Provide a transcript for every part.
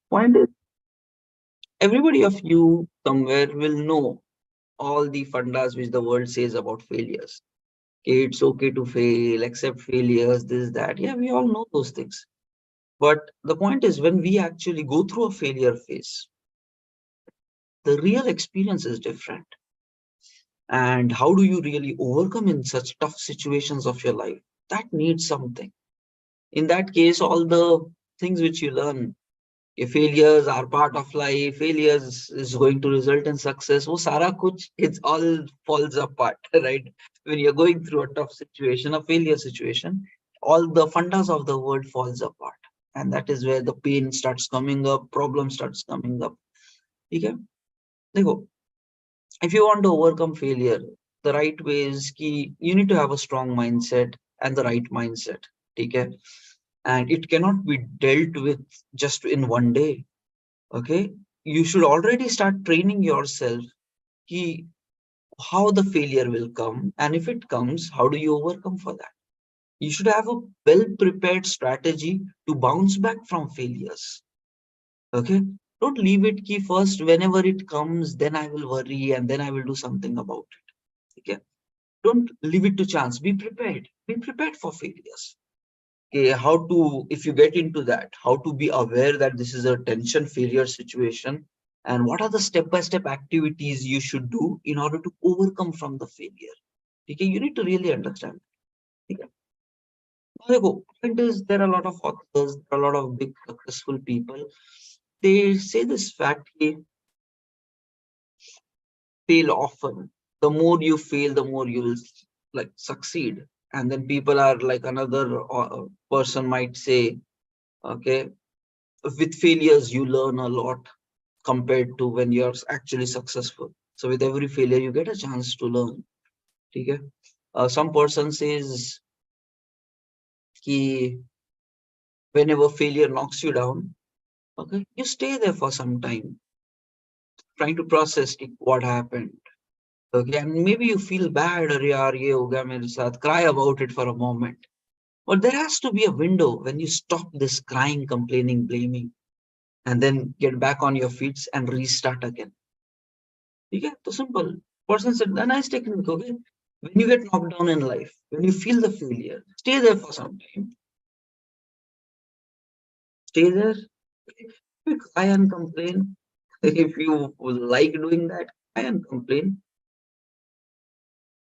Point is, everybody of you somewhere will know all the fundas which the world says about failures. Okay, it's okay to fail, accept failures, this, that. Yeah, we all know those things. But the point is, when we actually go through a failure phase, the real experience is different. And how do you really overcome in such tough situations of your life? That needs something. In that case, all the things which you learn, your failures are part of life, failures is going to result in success. Oh, Sara kuch, it all falls apart, right? When you're going through a tough situation, a failure situation, all the fundas of the world falls apart. And that is where the pain starts coming up, problem starts coming up. Okay? Dekho, if you want to overcome failure, the right way is key. You need to have a strong mindset and the right mindset. Okay? And it cannot be dealt with just in one day. Okay, you should already start training yourself ki how the failure will come, and if it comes, how do you overcome for that? You should have a well prepared strategy to bounce back from failures. Okay, don't leave it key first. Whenever it comes, then I will worry and then I will do something about it. Okay, don't leave it to chance. Be prepared for failures. Okay, how to, if you get into that, how to be aware that this is a tension failure situation, and what are the step-by-step activities you should do in order to overcome from the failure. Okay, you need to really understand. Okay. Now, point is, there are a lot of authors, there are a lot of big successful people. They say this fact: fail often. The more you fail, the more you will like succeed. And then people are like, another person might say, okay, with failures you learn a lot compared to when you're actually successful. So with every failure you get a chance to learn. Okay. Some person says ki whenever failure knocks you down, okay, you stay there for some time trying to process what happened. Okay, and maybe you feel bad or yaar ye ho gaya mere sath, cry about it for a moment. But there has to be a window when you stop this crying, complaining, blaming, and then get back on your feet and restart again. Okay, so simple. Person said, a nice technique. Okay, when you get knocked down in life, when you feel the failure, stay there for some time. Stay there. If you cry and complain, if you like doing that, cry and complain.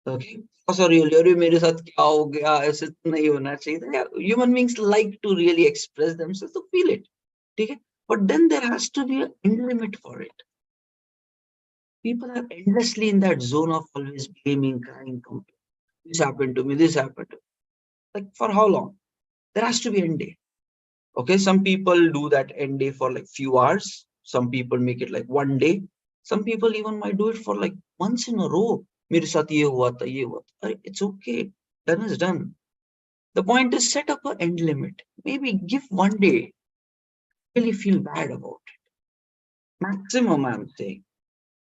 Okay. Oh, sorry, अरे मेरे साथ क्या हो गया ऐसे तो नहीं होना चाहिए. Human beings like to really express themselves to feel it. Okay. But then there has to be an end limit for it. People are endlessly in that zone of always blaming, crying, complaining. This happened to me, this happened to me. Like for how long? There has to be end day. Okay, some people do that end day for like few hours. Some people make it like one day. Some people even might do it for like months in a row. मेरे साथ ये हुआ था, ये हुआ था. It's okay. Done is done. The point is, set up an end limit. Maybe give one day. Really feel bad about it. Maximum, I'm saying.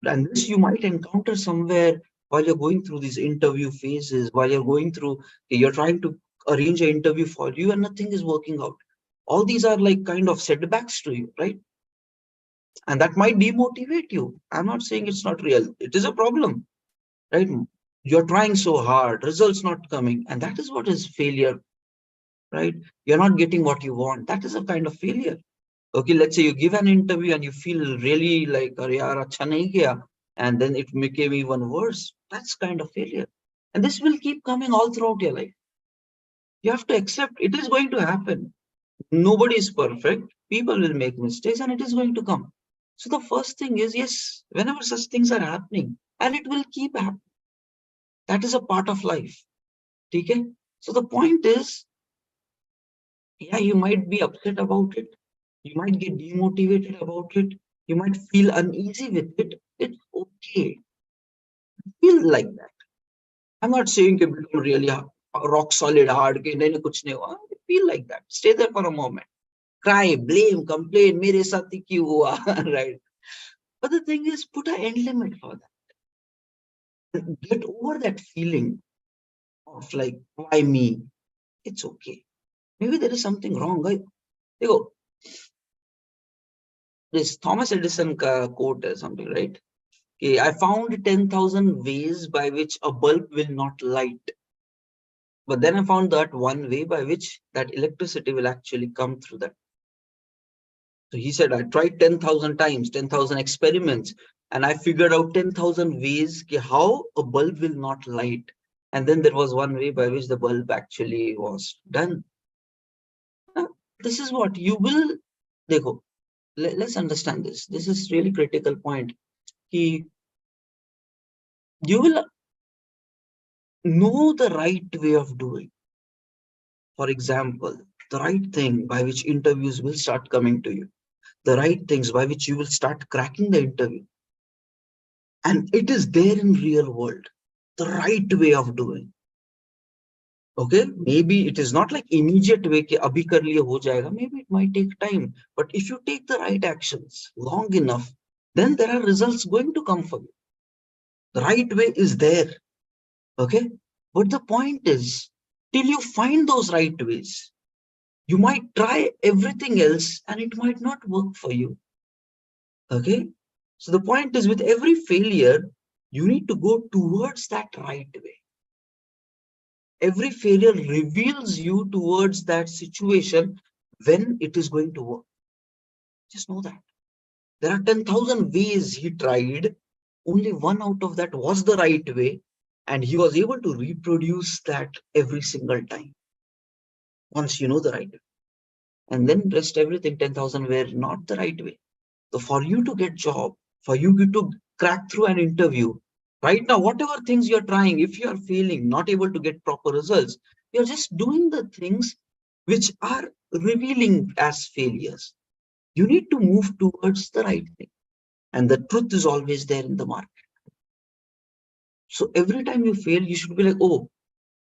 And this you might encounter somewhere while you're going through these interview phases, while you're going through, you're trying to arrange an interview for you and nothing is working out. All these are like kind of setbacks to you, right? And that might demotivate you. I'm not saying it's not real. It is a problem, right? You're trying so hard, results not coming. And that is what is failure, right? You're not getting what you want. That is a kind of failure. Okay, let's say you give an interview and you feel really like, "Arey yaar, acha nahi kiya," and then it became even worse. That's kind of failure. And this will keep coming all throughout your life. You have to accept it is going to happen. Nobody is perfect. People will make mistakes and it is going to come. So the first thing is, yes, whenever such things are happening, and it will keep happening, that is a part of life. Okay? So the point is, yeah, you might be upset about it. You might get demotivated about it. You might feel uneasy with it. It's okay. Feel like that. I'm not saying you become really rock solid hard. कि नहीं कुछ नहीं हुआ. Feel like that. Stay there for a moment. Cry, blame, complain. मेरे साथ ही क्यों हुआ, right? But the thing is, put an end limit for that. Get over that feeling of like, why me? It's okay. Maybe there is something wrong. Right? Go. this Thomas Edison quote or something, right? Okay, I found 10,000 ways by which a bulb will not light. But then I found that one way by which that electricity will actually come through that. So he said, I tried 10,000 times, 10,000 experiments, and I figured out 10,000 ways how a bulb will not light. And then there was one way by which the bulb actually was done. Now, this is what you will, dekho, let's understand this. This is really critical point. You will know the right way of doing. For example, the right thing by which interviews will start coming to you, the right things by which you will start cracking the interview. And it is there in real world, the right way of doing. Okay, maybe it is not like immediate way ke abhi kar liye ho jayega. Maybe it might take time, but if you take the right actions long enough, then there are results going to come for you. The right way is there. Okay, but the point is, till you find those right ways, you might try everything else and it might not work for you. Okay, so the point is, with every failure, you need to go towards that right way. Every failure reveals you towards that situation when it is going to work. Just know that. There are 10,000 ways he tried. Only one out of that was the right way. And he was able to reproduce that every single time. Once you know the right way. And then rest everything 10,000 were not the right way. So for you to get job, for you to crack through an interview, right now, whatever things you're trying, if you are failing, not able to get proper results, you're just doing the things which are revealing as failures. You need to move towards the right thing. And the truth is always there in the market. So every time you fail, you should be like, oh,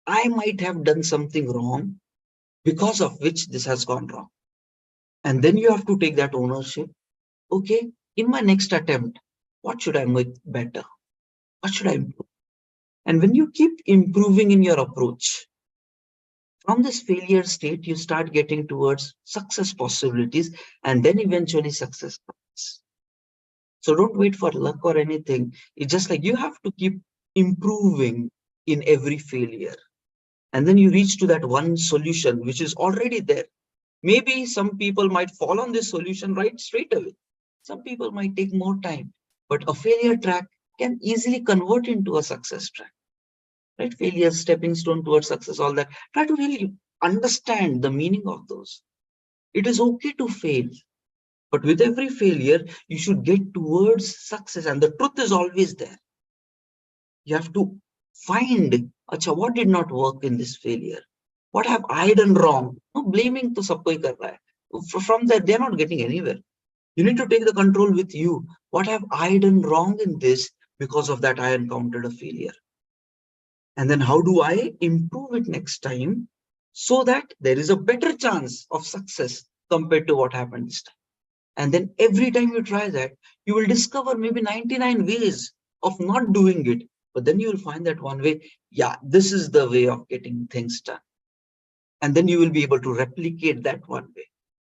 I might have done something wrong because of which this has gone wrong. And then you have to take that ownership. Okay, in my next attempt, what should I make better? What should I improve? And when you keep improving in your approach, from this failure state, you start getting towards success possibilities and then eventually success comes. So don't wait for luck or anything. It's just like you have to keep improving in every failure. And then you reach to that one solution which is already there. Maybe some people might fall on this solution right straight away. Some people might take more time, but a failure track can easily convert into a success track. Right? Failure, stepping stone towards success, all that. Try to really understand the meaning of those. It is okay to fail, but with every failure, you should get towards success, and the truth is always there. You have to find, acha, what did not work in this failure? What have I done wrong? No blaming to sab koi kar raha hai. From that, they're not getting anywhere. You need to take the control with you. What have I done wrong in this? Because of that, I encountered a failure. And then how do I improve it next time so that there is a better chance of success compared to what happened this time? And then every time you try that, you will discover maybe 99 ways of not doing it. But then you will find that one way, yeah, this is the way of getting things done. And then you will be able to replicate that one way.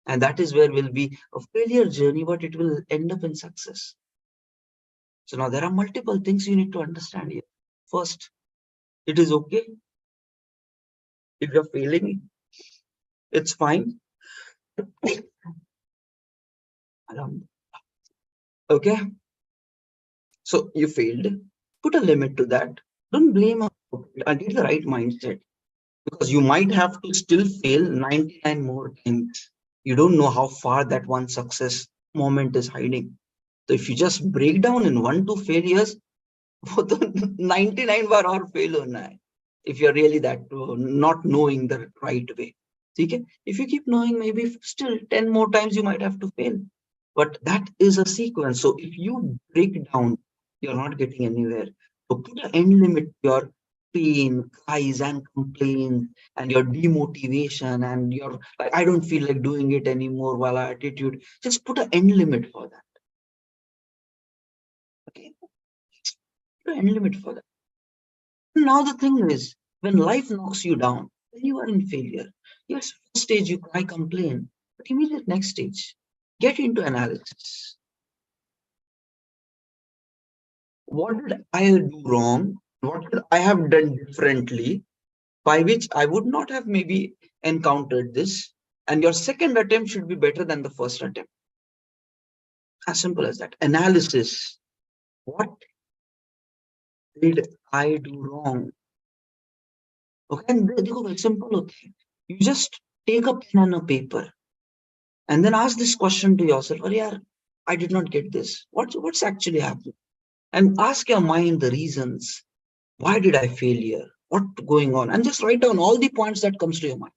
And that is where will be a failure journey, but it will end up in success. So now there are multiple things you need to understand here. First, it is okay if you're failing, it's fine. Okay, so you failed. Put a limit to that. Don't blame us. I get the right mindset, because you might have to still fail 99 more times. You don't know how far that one success moment is hiding. So if you just break down in 1-2 failures, वो तो 99 बार और fail होना है. If you're really that not knowing the right way. Okay? If you keep knowing, maybe still 10 more times you might have to fail. But that is a sequence. So if you break down, you're not getting anywhere. So put an end limit to your pain, cries and complaints and your demotivation and your like, I don't feel like doing it anymore while attitude. Just put an end limit for that. Okay. Put an end limit for that. Now the thing is, when life knocks you down, when you are in failure, yes, first stage you cry, complain, but immediate next stage, Get into analysis. What did I do wrong? What did I have done differently by which I would not have maybe encountered this? And your second attempt should be better than the first attempt. As simple as that. Analysis. What did I do wrong? Okay, and very simple. Okay, you just take a pen and a paper, and then ask this question to yourself: "Oh, yeah, I did not get this. What's actually happening?" And ask your mind the reasons. Why did I fail here? What's going on? And just write down all the points that comes to your mind.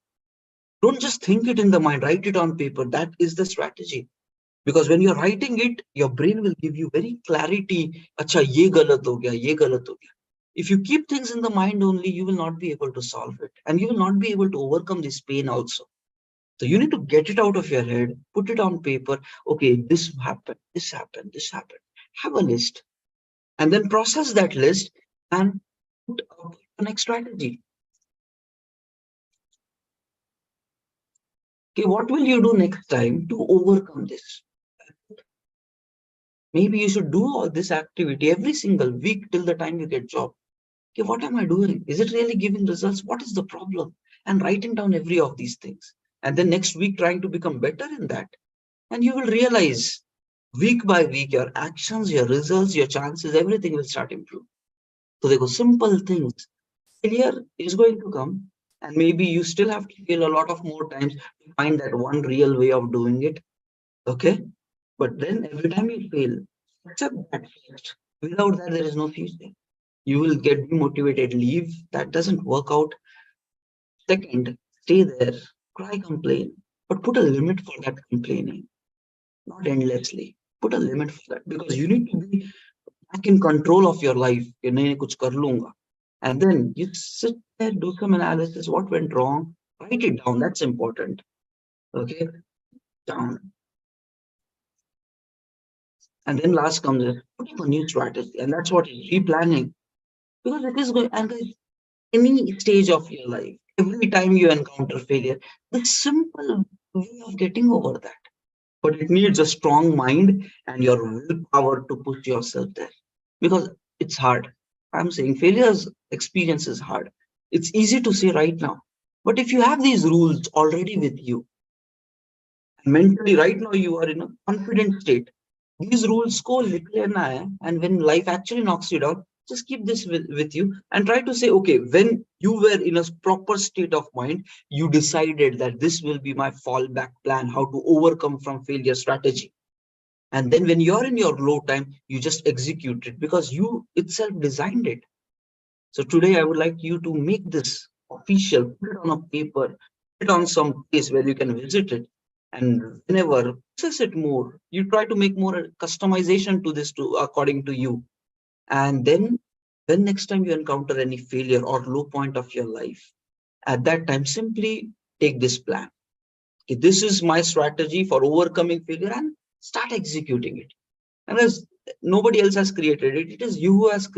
Don't just think it in the mind. Write it on paper. That is the strategy. Because when you're writing it, your brain will give you very clarity. Acha, ye galat ho gaya, ye galat ho gaya. If you keep things in the mind only, you will not be able to solve it. And you will not be able to overcome this pain also. So you need to get it out of your head, put it on paper. Okay, this happened, this happened, this happened. Have a list and then process that list and put up the next strategy. Okay, what will you do next time to overcome this? Maybe you should do all this activity every single week till the time you get job. Okay, what am I doing? Is it really giving results? What is the problem? And writing down every of these things. And then next week trying to become better in that. And you will realize week by week, your actions, your results, your chances, everything will start improving. So they go simple things. Failure is going to come. And maybe you still have to fail a lot of more times to find that one real way of doing it. Okay. But then every time you fail, accept that fact. Without that, there is no future. You will get demotivated, leave. That doesn't work out. Second, stay there, cry, complain, but put a limit for that complaining, not endlessly. Put a limit for that because you need to be back in control of your life. कि नहीं कुछ कर लूंगा. And then you sit there, do some analysis. What went wrong? Write it down. That's important. Okay, down. And then last comes in, put up a new strategy, and that's what replanning. Because it is going, and guys, any stage of your life, every time you encounter failure, the simple way of getting over that. But it needs a strong mind and your willpower to push yourself there. Because it's hard. I'm saying failure's experience is hard. It's easy to say right now. But if you have these rules already with you, mentally right now you are in a confident state. These rules go little and when life actually knocks you down, just keep this with you and try to say, okay, when you were in a proper state of mind, you decided that this will be my fallback plan, how to overcome from failure strategy. And then when you're in your low time, you just execute it because you itself designed it. So today I would like you to make this official, put it on a paper, put it on some place where you can visit it. And whenever process it more, you try to make more customization to this to according to you. And then when next time you encounter any failure or low point of your life, at that time, simply take this plan. Okay, this is my strategy for overcoming failure and start executing it. And as nobody else has created it, it is you who has created